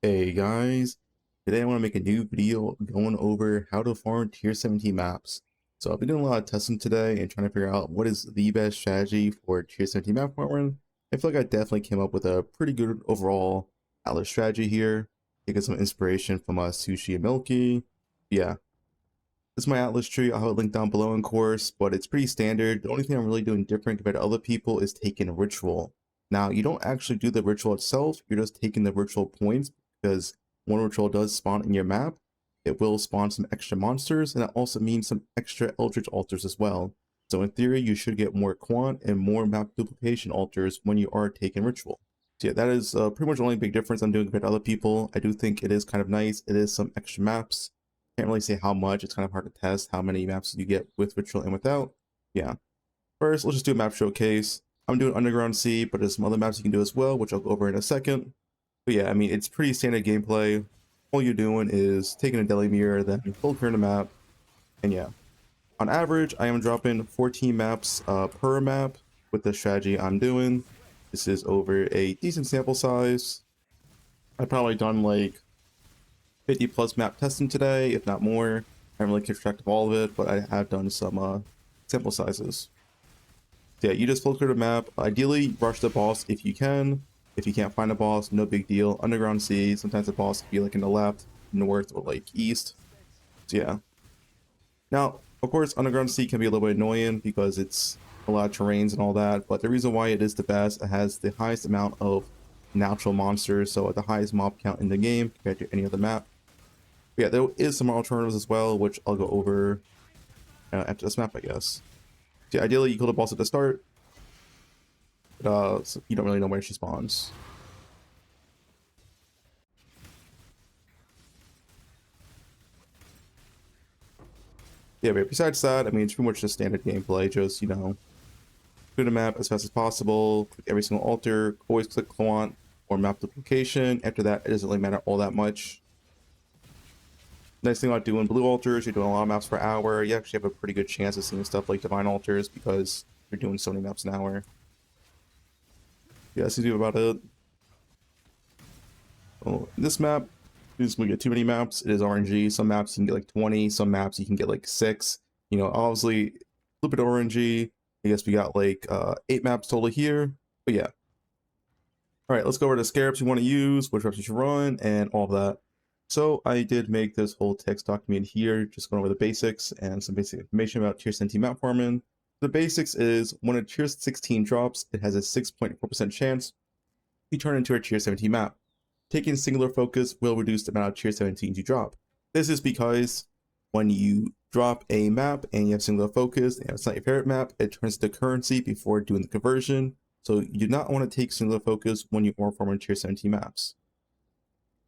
Hey guys, today I want to make a new video going over how to farm tier 17 maps. So I've been doing a lot of testing today and trying to figure out what is the best strategy for tier 17 map farming. I feel like I definitely came up with a pretty good overall Atlas strategy here, taking some inspiration from Sushi and Milky. Yeah, this is my Atlas tree. I'll have a link down below in course, but it's pretty standard. The only thing I'm really doing different compared to other people is taking a ritual. Now, you don't actually do the ritual itself, you're just taking the ritual points because one ritual does spawn in your map. It will spawn some extra monsters, and that also means some extra Eldritch altars as well. So in theory, you should get more quant and more map duplication altars when you are taking ritual. So yeah, that is pretty much the only big difference I'm doing compared to other people. I do think it is kind of nice. It is some extra maps. Can't really say how much. It's kind of hard to test how many maps you get with ritual and without. Yeah. First, let's just do a map showcase. I'm doing Underground Sea, but there's some other maps you can do as well, which I'll go over in a second. But yeah, I mean, it's pretty standard gameplay. All you're doing is taking a deli mirror, then full clearing the map, and yeah. On average, I am dropping 14 maps per map with the strategy I'm doing. This is over a decent sample size. I've probably done like 50 plus map testing today, if not more. I haven't really kept track of all of it, but I have done some sample sizes. So yeah, you just full clear the map. Ideally, rush the boss if you can. If you can't find a boss, no big deal. Underground Sea, sometimes the boss can be like in the left, north, or like east. So yeah. Now, of course, Underground Sea can be a little bit annoying because it's a lot of terrains and all that, but the reason why it is the best, it has the highest amount of natural monsters, so at the highest mob count in the game compared to any other map. But yeah, there is some alternatives as well, which I'll go over after this map, I guess. So yeah, ideally, you kill the boss at the start, but so you don't really know where she spawns. Yeah, but besides that, I mean, it's pretty much just standard gameplay, just, you know, clear the map as fast as possible, click every single altar, always click quant or map duplication. After that, it doesn't really matter all that much. Nice thing about doing blue altars, you're doing a lot of maps per hour. You actually have a pretty good chance of seeing stuff like divine altars because you're doing so many maps an hour. Yeah, that seems to be about it. Oh, this map, we get too many maps. It is RNG. Some maps you can get like 20. Some maps you can get like 6. You know, obviously, a little bit of RNG. I guess we got like 8 maps total here. But yeah. All right, let's go over to scarabs you want to use, which reps you should run, and all of that. So I did make this whole text document here, just going over the basics and some basic information about tier 17 map farming. The basics is when a tier 16 drops, it has a 6.4% chance to turn into a tier 17 map. Taking singular focus will reduce the amount of tier 17 you drop. This is because when you drop a map and you have singular focus and it's not your favorite map, it turns to currency before doing the conversion. So you do not want to take singular focus when you are farming tier 17 maps.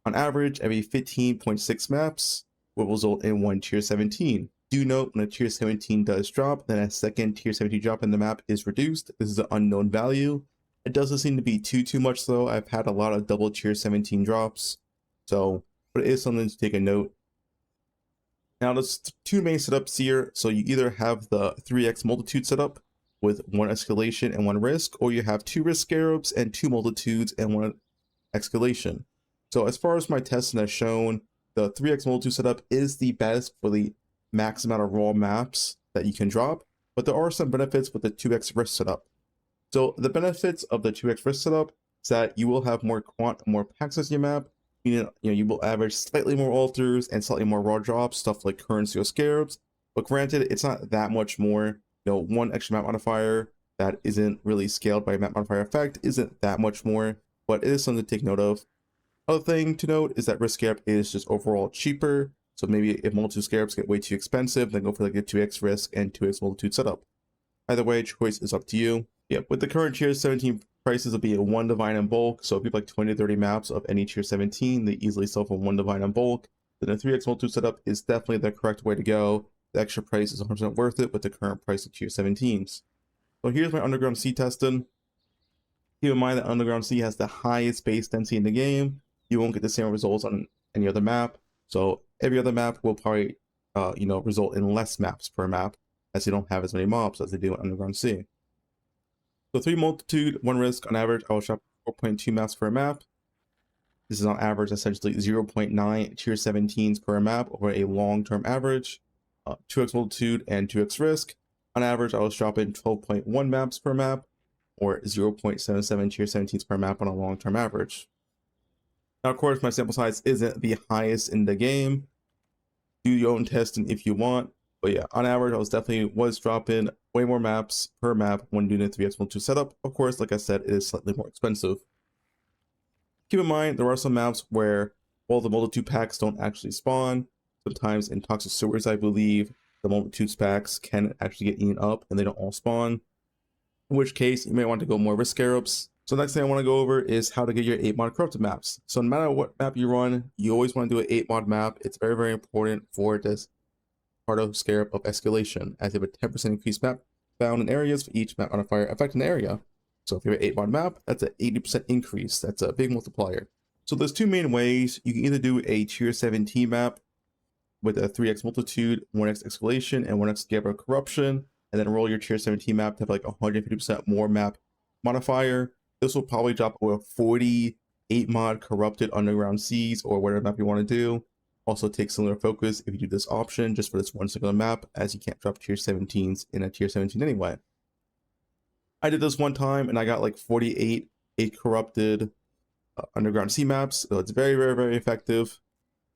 On average, every 15.6 maps will result in one tier 17. Do note when a tier 17 does drop, then a second tier 17 drop in the map is reduced. This is an unknown value. It doesn't seem to be too much though. I've had a lot of double tier 17 drops. So, but it is something to take a note. Now there's two main setups here. So you either have the 3x multitude setup with one escalation and one risk, or you have 2 risk scarabs and 2 multitudes and 1 escalation. So as far as my testing has shown, the 3x multitude setup is the best for the max amount of raw maps that you can drop, but there are some benefits with the 2x risk setup. So the benefits of the 2x risk setup is that you will have more quant and more packs as your map, meaning you will average slightly more altars and slightly more raw drops, stuff like currency or scarabs. But granted, it's not that much more. You know, one extra map modifier that isn't really scaled by a map modifier effect isn't that much more, but it is something to take note of. Other thing to note is that risk scarab is just overall cheaper. So maybe if multitude scarabs get way too expensive, then go for like a 2x risk and 2x multitude setup. Either way, choice is up to you. Yeah, with the current tier 17 prices will be a 1 divine in bulk. So if you have like 20 to 30 maps of any tier 17, they easily sell for 1 divine in bulk. Then a 3x multitude setup is definitely the correct way to go. The extra price is 100% worth it with the current price of tier 17s. So here's my Underground Sea testing. Keep in mind that Underground Sea has the highest base density in the game. You won't get the same results on any other map. So every other map will probably, result in less maps per map, as they don't have as many mobs as they do in Underground Sea. So 3 multitude, 1 risk on average, I will shop 4.2 maps per map. This is on average essentially 0.9 tier 17s per map over a long-term average, 2x multitude and 2x risk. On average, I was dropping 12.1 maps per map, or 0.77 tier 17s per map on a long-term average. Now, of course, my sample size isn't the highest in the game. Do your own testing if you want. But yeah, on average, I was dropping way more maps per map when doing a 3x multitude setup. Of course, like I said, it is slightly more expensive. Keep in mind, there are some maps where all the multitude packs don't actually spawn. Sometimes in Toxic Sewers, I believe, the multitude packs can actually get eaten up and they don't all spawn. In which case, you may want to go more with scarabs. So next thing I want to go over is how to get your 8 mod corrupted maps. So no matter what map you run, you always want to do an 8 mod map. It's very, very important for this part of Scarab of Escalation, as you have a 10% increased map found in areas for each map on a fire affecting the area. So if you have an 8 mod map, that's an 80% increase. That's a big multiplier. So there's two main ways. You can either do a tier 17 map with a 3x multitude, 1x escalation, and 1x Scarab of Corruption, and then roll your tier 17 map to have like 150% more map modifier. This will probably drop over 48 mod corrupted underground seas or whatever map you want to do. Also take similar focus if you do this option just for this one singular map, as you can't drop tier 17s in a tier 17 anyway. I did this one time and I got like 48 corrupted underground sea maps, so it's very, very, very effective.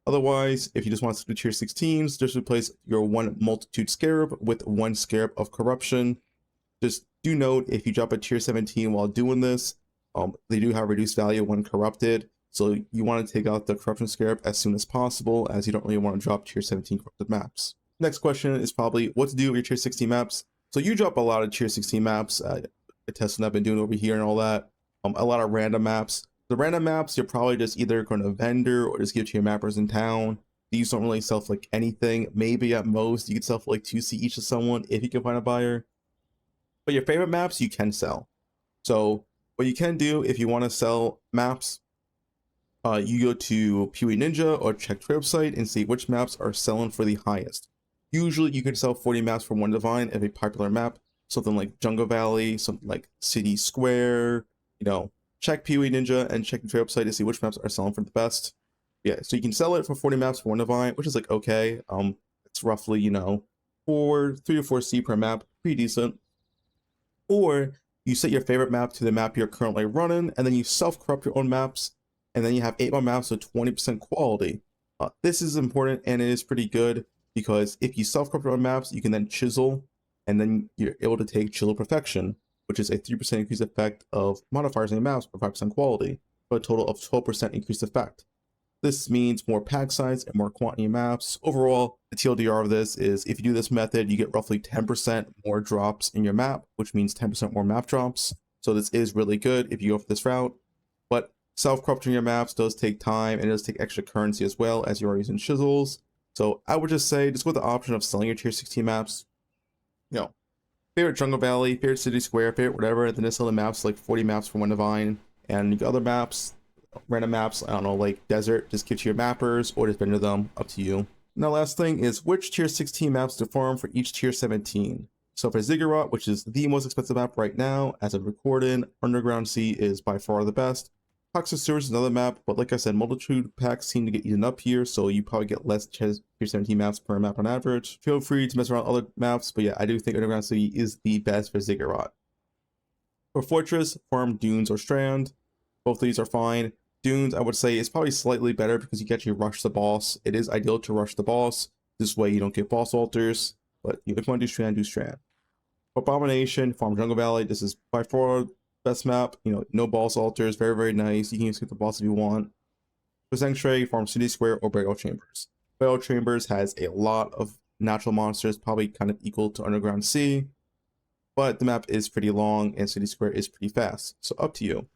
Otherwise, if you just want to do tier 16s, just replace your one multitude scarab with one scarab of corruption. Just do note, if you drop a tier 17 while doing this, they do have reduced value when corrupted. So you want to take out the corruption scarab as soon as possible, as you don't really want to drop tier 17 corrupted maps. Next question is probably what to do with your tier 16 maps. So you drop a lot of tier 16 maps, the testing I've been doing over here and all that, a lot of random maps. The random maps, you're probably just either going to vendor or just give to your mappers in town. These don't really sell for like anything. Maybe at most you could sell for like 2C each to someone if you can find a buyer. But your favorite maps you can sell. So what you can do if you want to sell maps, you go to Pewee Ninja or check their website and see which maps are selling for the highest. Usually you can sell 40 maps for one divine of a popular map, something like Jungle Valley, something like City Square, you know, check Pewee Ninja and check the website to see which maps are selling for the best. Yeah, so you can sell it for 40 maps for one divine, which is like okay. It's roughly, you know, 3 or 4 C per map, pretty decent. Or you set your favorite map to the map you're currently running, and then you self-corrupt your own maps, and then you have 8 mod maps with 20% quality. This is important and it is pretty good because if you self-corrupt your own maps, you can then chisel, and then you're able to take Chisel Perfection, which is a 3% increased effect of modifiers in your maps for 5% quality, for a total of 12% increased effect. This means more pack size and more quantity of maps. Overall, the TLDR of this is if you do this method, you get roughly 10% more drops in your map, which means 10% more map drops. So this is really good if you go for this route. But self-corrupting your maps does take time and it does take extra currency as well, as you are using chisels. So I would just say, just with the option of selling your tier 16 maps, you know, favorite Jungle Valley, favorite City Square, favorite whatever, and then just sell the maps like 40 maps for one divine, and you get other maps, random maps, I don't know, like desert, just give to your mappers or just vendor them, up to you. Now last thing is which tier 16 maps to farm for each tier 17. So for Ziggurat, which is the most expensive map right now as of recording, Underground Sea is by far the best. Toxic Sewers is another map, but like I said, multitude packs seem to get eaten up here, so you probably get less tier 17 maps per map on average. Feel free to mess around with other maps, but yeah, I do think Underground Sea is the best for Ziggurat. For Fortress, farm Dunes or Strand. Both of these are fine. Dunes, I would say, is probably slightly better because you can actually rush the boss. It is ideal to rush the boss. This way you don't get boss alters, but if you want to do Strand, do Strand. For Abomination, farm Jungle Valley. This is by far best map, you know, no boss alters, very, very nice. You can skip the boss if you want. For Sanctuary, farm City Square or Burial Chambers. Burial Chambers has a lot of natural monsters, probably kind of equal to Underground Sea, but the map is pretty long and City Square is pretty fast, so up to you.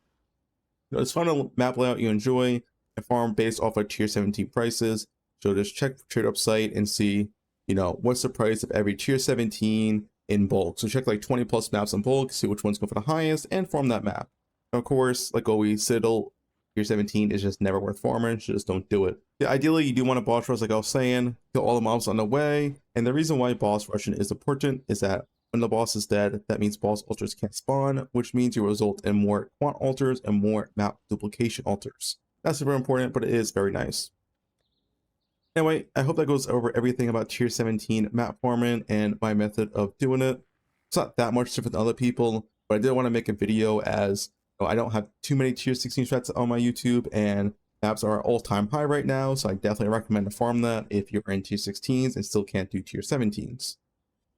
You know, it's fun a map layout you enjoy and farm based off of tier 17 prices. So just check the trade up site and see, you know, what's the price of every tier 17 in bulk. So check like 20 plus maps in bulk, see which ones go for the highest, and farm that map. Of course, like always, Citadel tier 17 is just never worth farming, so just don't do it. Yeah, ideally, you do want a boss rush, like I was saying, kill all the mobs on the way. And the reason why boss rushing is important is that when the boss is dead, that means boss alters can't spawn, which means you result in more quant alters and more map duplication alters. Not super important, but it is very nice. Anyway, I hope that goes over everything about tier 17 map farming and my method of doing it. It's not that much different than other people, but I did want to make a video as I don't have too many tier 16 strats on my YouTube, and maps are all-time high right now, so I definitely recommend to farm that if you're in tier 16s and still can't do tier 17s.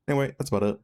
Anyway, that's about it.